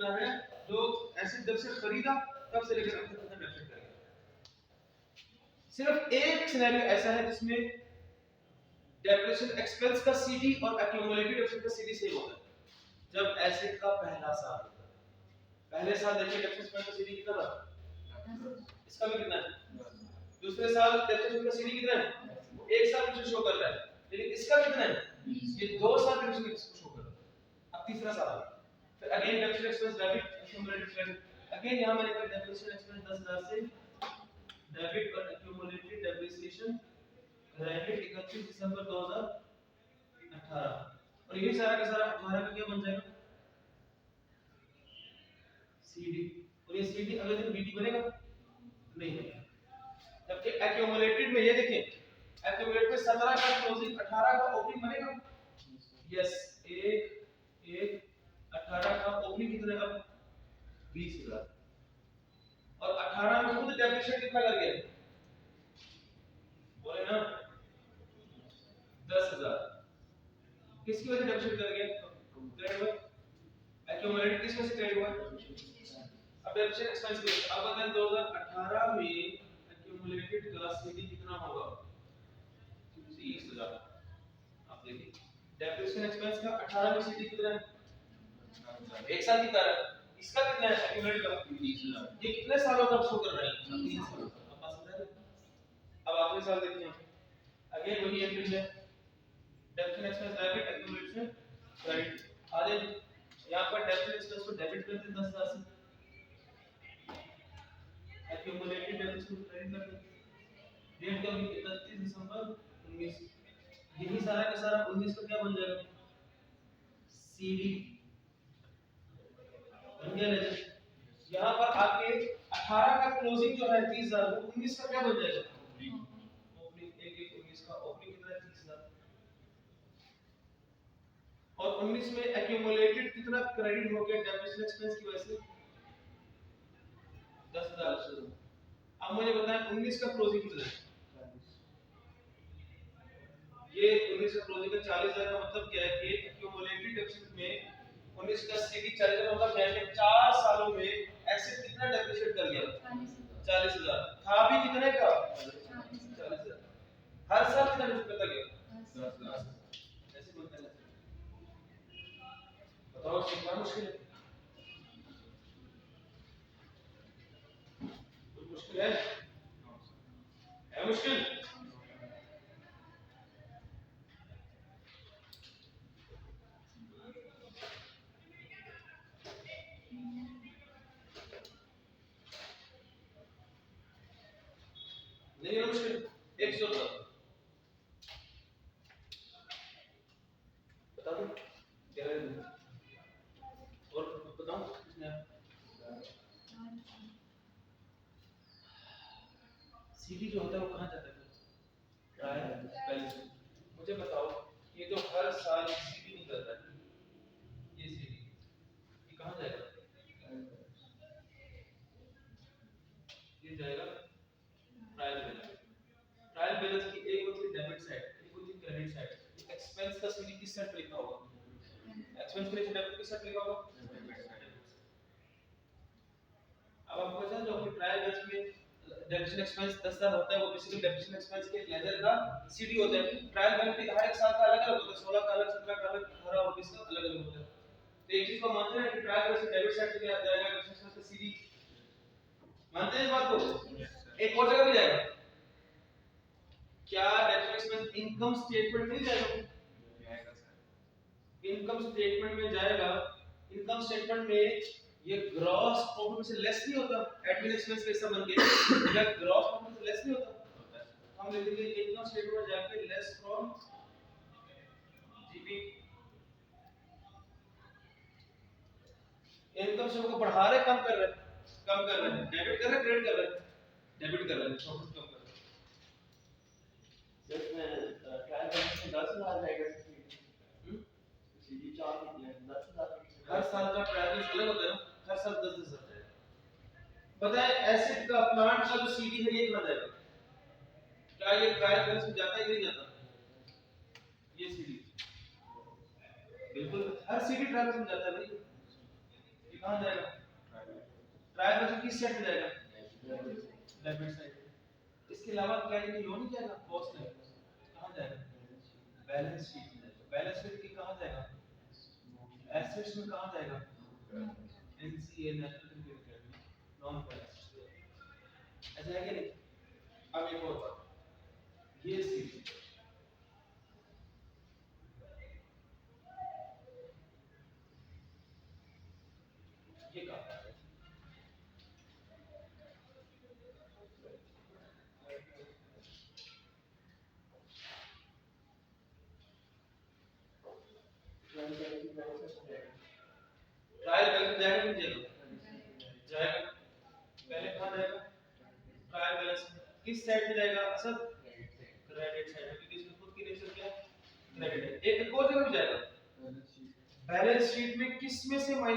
करना है जो एसिड जब से खरीदा तब से लेकर अब तक कितना डेप्रिशिएट करेगा। सिर्फ एक सिनेरियो ऐसा है जिसमें डेप्रिशिएशन एक्सपेंस का सीडी और एक्यूमुलेटेड डेप्रिशिएशन का सीडी सेम होता है, जब एसिड का पहला साल होता है। पहले साल देखिए डेप्रिशिएशन का सीडी कितना था, इसका भी कितना है, दूसरे साल डेप्रिशिएशन का सीडी कितना है, एक साल पीछे शो कर रहा है, लेकिन इसका कितना है, ये 2 साल डेप्रिशिएशन शो कर रहा है। अब तीसरा साल फिर again depreciation expense debit accumulated credit, again यहां मैंने कहा डेप्रिशिएशन एक्सपेंस 10000 से डेबिट और एक्यूमुलेटेड डेप्रिसिएशन क्रेडिट 31 दिसंबर 2018, और ये सारा का सारा 18 का क्या बन जाएगा, सीडी, और ये सीडी अगले दिन बीडी बनेगा नहीं बनेगा। जबकि एक्यूमुलेटेड में ये देखें, एक्यूमुलेटेड में 17 का क्लोजिंग 18 का ओपनिंग बनेगा, यस 1 18 का ओपनिंग कितना है, 20000, और 18 में खुद डेप्रिशिएट कितना कर गया, बोले ना 10000, किसकी वजह से डेप्रिशिएट कर गया, क्रेडिट हुआ, एक्यूमुलेटेड किस वजह से क्रेडिट हुआ, अब डेप्रिशिएशन एक्सपेंस के अब बताएं 2018 में एक्यूमुलेटेड का सीडी कितना होगा, 30000। आप देखिए डेप्रिशिएशन एक्सपेंस का 18 में सीडी कितना है, एक साल की तरह, इसका कितना है एक्यूमुलेटेड का 30000, ये कितने सालों का शो कर रहा है, 3 साल। अब बात समझ रहे, अब आखिरी साल देखिए, अगेन वही एंट्री है, depreciation expense debit accumulation credit, आगे यहां पर डेप्रिशिएशन एक्सपेंस को डेबिट करते हैं 10000 से, एक्यूमुलेटेड डेप्रिशिएशन क्रेडिट करते हैं, डेट का भी 31 दिसंबर 19, यही सारा का सारा 19 का क्या बन जाएगा, सीडी बन गया ना। यहां पर आपके 18 का क्लोजिंग जो है 30000, वो 19 का क्या बन जाएगा, ओपनिंग 19 का ओपनिंग कितना है 30000, और 19 में एक्यूमुलेटेड कितना क्रेडिट हो गया डेप्रिशिएशन एक्सपेंस की वजह से, 10000। अब मुझे बताएं 19 का क्लोजिंग कितना है, ये 19 का क्लोजिंग का 40000 का मतलब क्या है कि एक्यूमुलेटेड डेप्रिशिएशन में 19 का सीडी 40 का मतलब क्या है कि 4 सालों में एसिड कितना डेप्रिशिएट कर गया, 40000, था भी कितने का, 40000, हर साल कितना डेप्रिशिएट करता गया, 10000, ऐसे बनता है। बताओ कितना मुश्किल है, कुछ मुश्किल है मुश्किल, नहीं है मुश्किल, 100 बता दो क्या है, और बताओ कितने, सीडी जो होता है वो कहां जाता है, ट्रायल बैलेंस, मुझे बताओ ये जो हर साल सीडी निकलता है, ये सीडी ये कहां जाएगा, ये जाएगा ट्रायल बैलेंस, ट्रायल बैलेंस की एक होती है डेबिट साइड, एक होती है क्रेडिट साइड, एक्सपेंस का सीडी किस साइड पे लिखा होगा, एक्सपेंस के नीचे डेबिट किस साइड लिखा होगा, अब आपको पता है जो आपकी ट्रायल बैलेंस में डेप्रिशिएशन एक्सपेंस 10000 होता है, वो बेसिकली डेप्रिशिएशन एक्सपेंस के लेजर का सीडी होता है, ट्रायल बैलेंस भी हर एक साल का अलग अलग होता है, 16 का अलग, 17 का अलग, 18 और 20 का अलग अलग होता है। तो एक चीज को मानते हैं कि ट्रायल बैलेंस डेबिट साइड पे जाएगा, डेप्रिशिएशन एक्सपेंस का सीडी, मानते हैं इस बात को, एक और जगह भी जाएगा, क्या डेप्रिशिएशन एक्सपेंस इनकम स्टेटमेंट में जाएगा, इनकम स्टेटमेंट में जाएगा, इनकम स्टेटमेंट में ये ग्रॉस प्रॉफिट से लेस नहीं होता, एडमिन एक्सपेंस का हिस्सा बन के, या ग्रॉस प्रॉफिट से लेस नहीं होता, हम लिखेंगे इनकम स्टेटमेंट में जाके लेस फ्रॉम जीपी, इनकम से को बढ़ा रहे कम कर रहे, डेबिट कर रहे क्रेडिट कर रहे, डेबिट कर रहे, प्रॉफिट कम कर रहे, इसमें ट्रायल बैलेंस में 10000 जाएगा, सीडी 4 निकले 10000, हर साल का ट्रायल बैलेंस अलग होता है ना, हर साल 10,000 जाएगा। बताएं एसिड का प्लांट का जो सीडी है ये कितना जाएगा, क्या ये ट्रायल बैलेंस में जाता है कि नहीं जाता, ये सीडी बिल्कुल हर सीडी ट्रायल बैलेंस में जाता है भाई, ये कहाँ जाएगा? ट्रायल बैलेंस किस साइड पे जाएगा? Debit side. इसके अलावा क्या ये लो नहीं जाएगा? कॉस्ट है कहाँ जाएगा? बैलेंस शीट में जाएगा। बैलेंस शीट की कहाँ जाएगा? एसेट्स में कहाँ जाएगा? NCA national cricket academy non balance. ऐसा है कि नहीं? अब एक और बात, ये शीट ये कहाँ है? ट्रायल बैलेंस जाएगा नहीं जाएगा? जाएगा। पहले कहाँ जाएगा? ट्रायल बैलेंस किस साइड पे जाएगा? असल क्रेडिट साइड, क्योंकि इसमें खुद की नेचर क्या है? क्रेडिट है। एक और जगह भी जाएगा बैलेंस शीट में, किस में से माइनस